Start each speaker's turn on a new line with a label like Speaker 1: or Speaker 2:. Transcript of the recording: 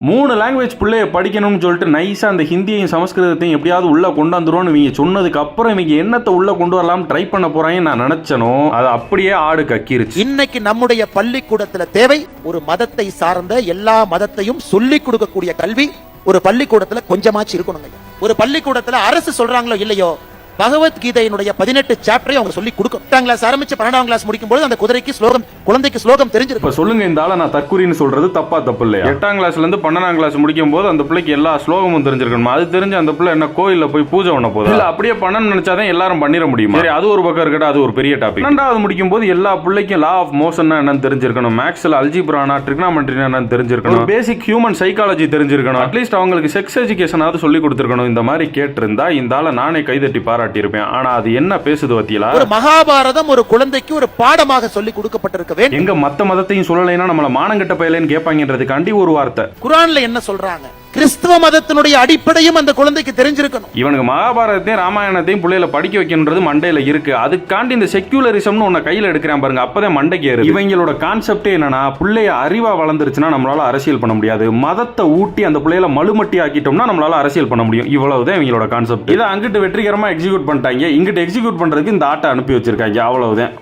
Speaker 1: 3 language பிள்ளைய படிக்கணும்னு சொல்லிட்டு நைஸா அந்த ஹிந்தியையும் சமஸ்கிருதத்தையும் எப்படியாவது உள்ள கொண்டாந்துருவோம்னு இவங்க சொன்னதுக்கு அப்புறம் இவங்க என்னத்தை உள்ள கொண்டு வரலாம் ட்ரை பண்ண போறாங்க நான் நினைச்சனோ அது அப்படியே ஆடு கக்கிருச்சு.
Speaker 2: இன்னைக்கு நம்முடைய பள்ளிக்கூடத்துல தேவை ஒரு மதத்தை சார்ந்த எல்லா மதத்தையும் சொல்லிக் கொடுக்கக்கூடிய கல்வி ஒரு பள்ளிக்கூடத்துல கொஞ்சமாச்சு இருக்கணுங்க. ஒரு பள்ளிக்கூடத்துல அரசு சொல்றாங்களோ இல்லையோ பகவத்கீதையினுடைய 18 சாப்டரை அவங்க சொல்லி கொடுக்கும். 8ஆம் கிளாஸ் ஆரம்பிச்சு 12ஆம் கிளாஸ் முடிக்கும் போது அந்த குதிரைக்கு ஸ்லோகம் குழந்தைக்கு ஸ்லோகம் தெரிஞ்சிருக்கும்.
Speaker 1: இப்ப சொல்லுங்க இந்த ஆள நான் தற்குறின்னு சொல்றது தப்பு இல்லையா? 8ஆம் கிளாஸ்ல இருந்து 12ஆம் கிளாஸ் முடிக்கும் போது அந்த பிள்ளைக்கு எல்லா ஸ்லோகமும் தெரிஞ்சிருக்கணும். அது தெரிஞ்சு அந்த பிள்ளை என்ன கோயில்ல போய் பூஜை பண்ண போகுது இல்ல அப்படியே பண்ணணும்னு நினைச்சாதான் எல்லாரும் பண்ணிட முடியும். சரி அது ஒரு பக்கம் இருக்கட்டும், அது ஒரு பெரிய டாபிக். 12வது முடிக்கும் போது எல்லா பிள்ளைக்கும் லா ஆஃப் மோஷன் என்னன்னு தெரிஞ்சிருக்கணும். மேக்ஸ்ல அல்ஜிப்ரானா ட்ரிக்னாமெட்ரி என்னன்னு தெரிஞ்சிருக்கணும். பேசிக் ஹியூமன் சைக்காலஜி தெரிஞ்சிருக்கணும். அட்லீஸ்ட் அவங்களுக்கு செக்ஸ் எஜுகேஷனாவது சொல்லி கொடுத்திருக்கணும். இந்த மாதிரி கேட்டிருந்தா இந்த ஆள நானே கைதட்டி பாராட்டி இருப்பேன். ஆனா அது என்ன பேசுது வத்தியலா?
Speaker 2: ஒரு மகாபாரதம் ஒரு குழந்தைக்கு ஒரு பாடமாக சொல்லி கொடுக்கப்பட்டிருக்க வேண்டும்.
Speaker 1: எங்க மத்த மதத்தையும் சொல்லலைன்னா நம்மள மானங்கட்ட பயலேன்னு கேட்பாங்கன்றதுக்காண்டி ஒரு வார்த்தை.
Speaker 2: குர்ஆன்ல என்ன சொல்றாங்க? கிறிஸ்துவ மதத்தினுடைய அடிப்படையும் அந்த குழந்தைக்கு தெரிஞ்சிருக்கணும்.
Speaker 1: இவனுக்கு மகாபாரதத்தையும் ராமாயணத்தையும் பிள்ளைகளை படிக்க வைக்கணும்ன்றது மண்டையில இருக்கு. அதுக்காண்டி இந்த செக்யூலரிசம்னு உன்னை கையில எடுக்கிறான் பாருங்க, அப்பதான் மண்டைக்கு ஏறுது. இவங்களோட கான்செப்டே என்னன்னா பிள்ளைய அறிவா வளர்ந்துருச்சுன்னா நம்மளால அரசியல் பண்ண முடியாது. மதத்தை ஊட்டி அந்த பிள்ளைகளை மலுமட்டி ஆக்கிட்டோம்னா நம்மளால அரசியல் பண்ண முடியும். இவ்வளவுதான் இவங்களோட கான்செப்ட். இதை அங்கிட்டு வெற்றிகரமா எக்ஸிக்யூட் பண்ணிட்டாங்க, இங்கிட்டு எக்ஸிக்யூட் பண்றதுக்கு இந்த ஆட்டை அனுப்பி வச்சிருக்காங்க. அவ்வளவுதான்.